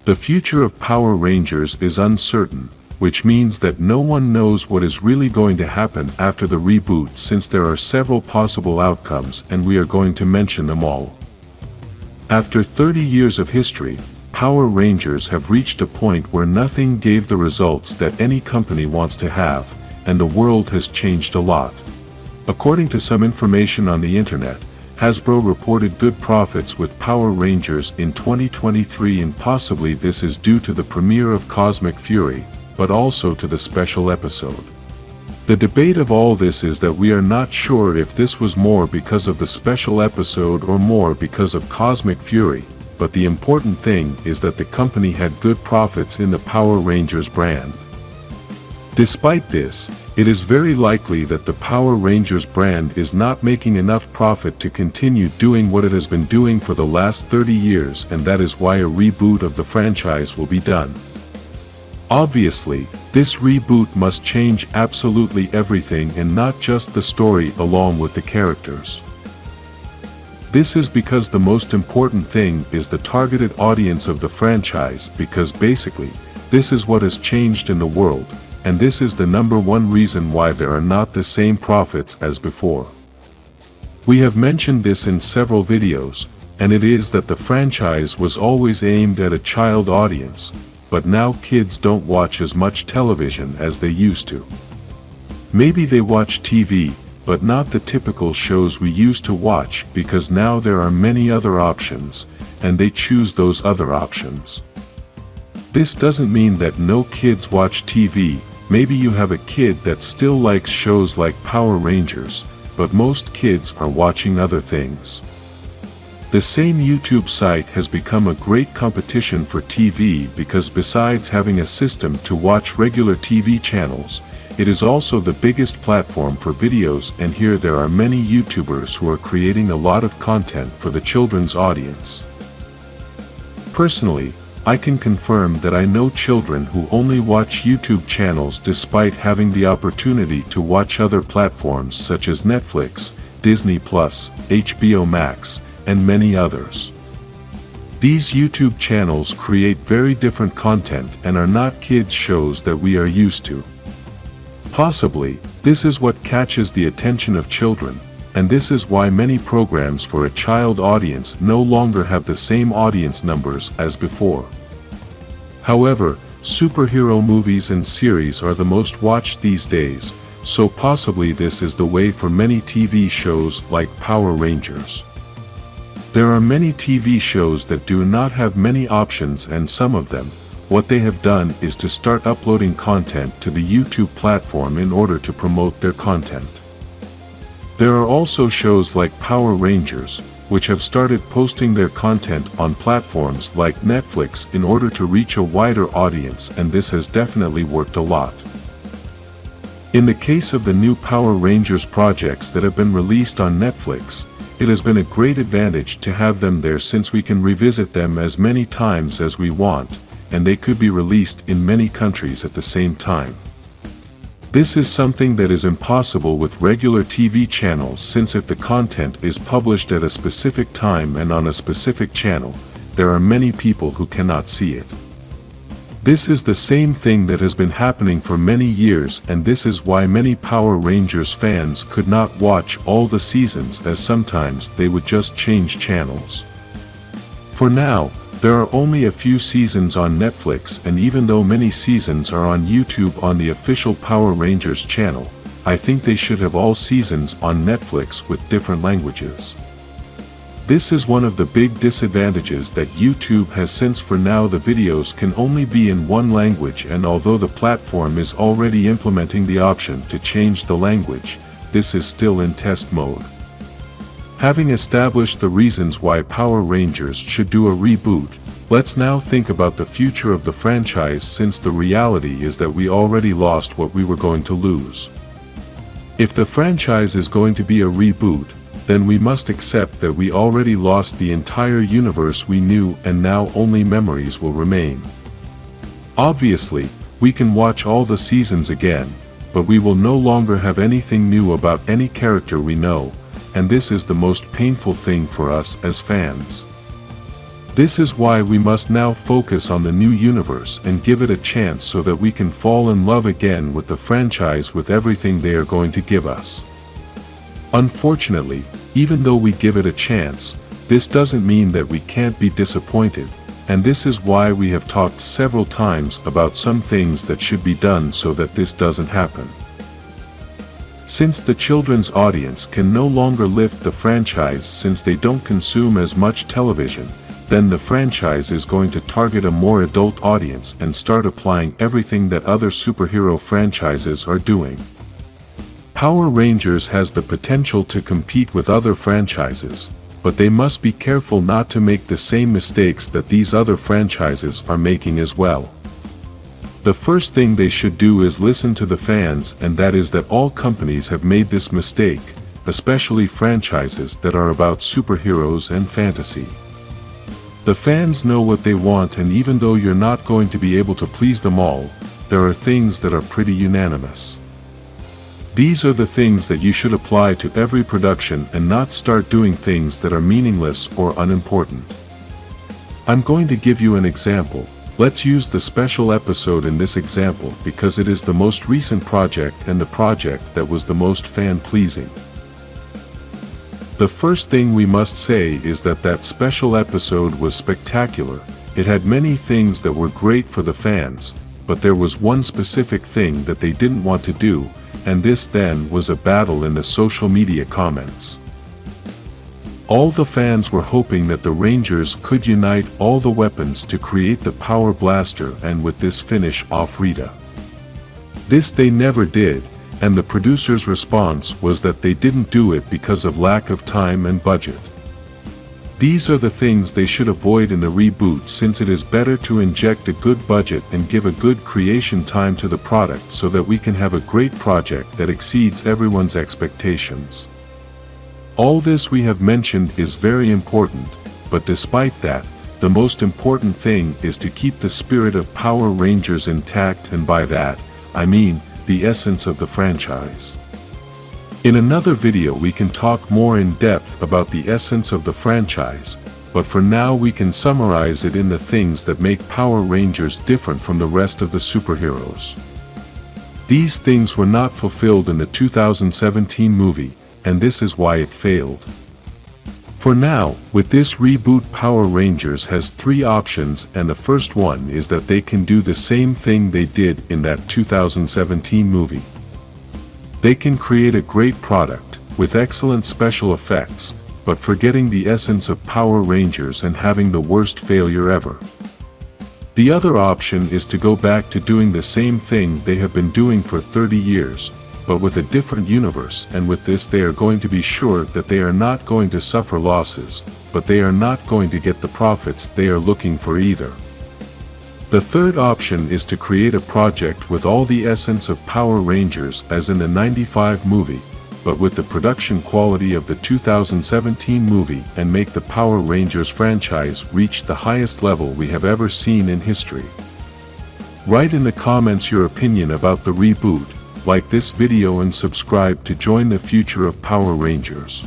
The future of Power Rangers is uncertain, which means that no one knows what is really going to happen after the reboot, since there are several possible outcomes and we are going to mention them all. After 30 years of history, Power Rangers have reached a point where nothing gave the results that any company wants to have, and the world has changed a lot. According to some information on the internet, Hasbro reported good profits with Power Rangers in 2023, and possibly this is due to the premiere of Cosmic Fury, but also to the special episode. The debate of all this is that we are not sure if this was more because of the special episode or more because of Cosmic Fury, but the important thing is that the company had good profits in the Power Rangers brand. Despite this, it is very likely that the Power Rangers brand is not making enough profit to continue doing what it has been doing for the last 30 years, and that is why a reboot of the franchise will be done. Obviously, this reboot must change absolutely everything and not just the story along with the characters. This is because the most important thing is the targeted audience of the franchise, because basically, this is what has changed in the world, and this is the number one reason why there are not the same profits as before. We have mentioned this in several videos, and it is that the franchise was always aimed at a child audience, but now kids don't watch as much television as they used to. Maybe they watch TV, but not the typical shows we used to watch, because now there are many other options, and they choose those other options. This doesn't mean that no kids watch TV. Maybe you have a kid that still likes shows like Power Rangers, but most kids are watching other things. The same YouTube site has become a great competition for TV because besides having a system to watch regular TV channels, it is also the biggest platform for videos, and here there are many YouTubers who are creating a lot of content for the children's audience. Personally, I can confirm that I know children who only watch YouTube channels despite having the opportunity to watch other platforms such as Netflix, Disney+, HBO Max, and many others. These YouTube channels create very different content and are not kids' shows that we are used to. Possibly, this is what catches the attention of children, and this is why many programs for a child audience no longer have the same audience numbers as before. However, superhero movies and series are the most watched these days, so possibly this is the way for many TV shows like Power Rangers. There are many TV shows that do not have many options, and some of them, what they have done is to start uploading content to the YouTube platform in order to promote their content. There are also shows like Power Rangers, which have started posting their content on platforms like Netflix in order to reach a wider audience, and this has definitely worked a lot. In the case of the new Power Rangers projects that have been released on Netflix, it has been a great advantage to have them there, since we can revisit them as many times as we want, and they could be released in many countries at the same time. This is something that is impossible with regular TV channels, since if the content is published at a specific time and on a specific channel, there are many people who cannot see it. This is the same thing that has been happening for many years, and this is why many Power Rangers fans could not watch all the seasons, as sometimes they would just change channels. For now, there are only a few seasons on Netflix, and even though many seasons are on YouTube on the official Power Rangers channel, I think they should have all seasons on Netflix with different languages. This is one of the big disadvantages that YouTube has, since for now the videos can only be in one language, and although the platform is already implementing the option to change the language, this is still in test mode. Having established the reasons why Power Rangers should do a reboot, let's now think about the future of the franchise, since the reality is that we already lost what we were going to lose. If the franchise is going to be a reboot, then we must accept that we already lost the entire universe we knew, and now only memories will remain. Obviously, we can watch all the seasons again, but we will no longer have anything new about any character we know, and this is the most painful thing for us as fans. This is why we must now focus on the new universe and give it a chance so that we can fall in love again with the franchise with everything they are going to give us. Unfortunately, even though we give it a chance, this doesn't mean that we can't be disappointed, and this is why we have talked several times about some things that should be done so that this doesn't happen. Since the children's audience can no longer lift the franchise since they don't consume as much television, then the franchise is going to target a more adult audience and start applying everything that other superhero franchises are doing. Power Rangers has the potential to compete with other franchises, but they must be careful not to make the same mistakes that these other franchises are making as well. The first thing they should do is listen to the fans, and that is that all companies have made this mistake, especially franchises that are about superheroes and fantasy. The fans know what they want, and even though you're not going to be able to please them all, there are things that are pretty unanimous. These are the things that you should apply to every production and not start doing things that are meaningless or unimportant. I'm going to give you an example. Let's use the special episode in this example because it is the most recent project and the project that was the most fan-pleasing. The first thing we must say is that special episode was spectacular. It had many things that were great for the fans, but there was one specific thing that they didn't want to do, and this then was a battle in the social media comments. All the fans were hoping that the Rangers could unite all the weapons to create the Power Blaster and with this finish off Rita. This they never did, and the producer's response was that they didn't do it because of lack of time and budget. These are the things they should avoid in the reboot, since it is better to inject a good budget and give a good creation time to the product so that we can have a great project that exceeds everyone's expectations. All this we have mentioned is very important, but despite that, the most important thing is to keep the spirit of Power Rangers intact, and by that, I mean the essence of the franchise. In another video we can talk more in depth about the essence of the franchise, but for now we can summarize it in the things that make Power Rangers different from the rest of the superheroes. These things were not fulfilled in the 2017 movie, and this is why it failed. For now, with this reboot, Power Rangers has three options, and the first one is that they can do the same thing they did in that 2017 movie. They can create a great product, with excellent special effects, but forgetting the essence of Power Rangers and having the worst failure ever. The other option is to go back to doing the same thing they have been doing for 30 years, but with a different universe, and with this they are going to be sure that they are not going to suffer losses, but they are not going to get the profits they are looking for either. The third option is to create a project with all the essence of Power Rangers as in the '95 movie, but with the production quality of the 2017 movie, and make the Power Rangers franchise reach the highest level we have ever seen in history. Write in the comments your opinion about the reboot, like this video and subscribe to join the future of Power Rangers.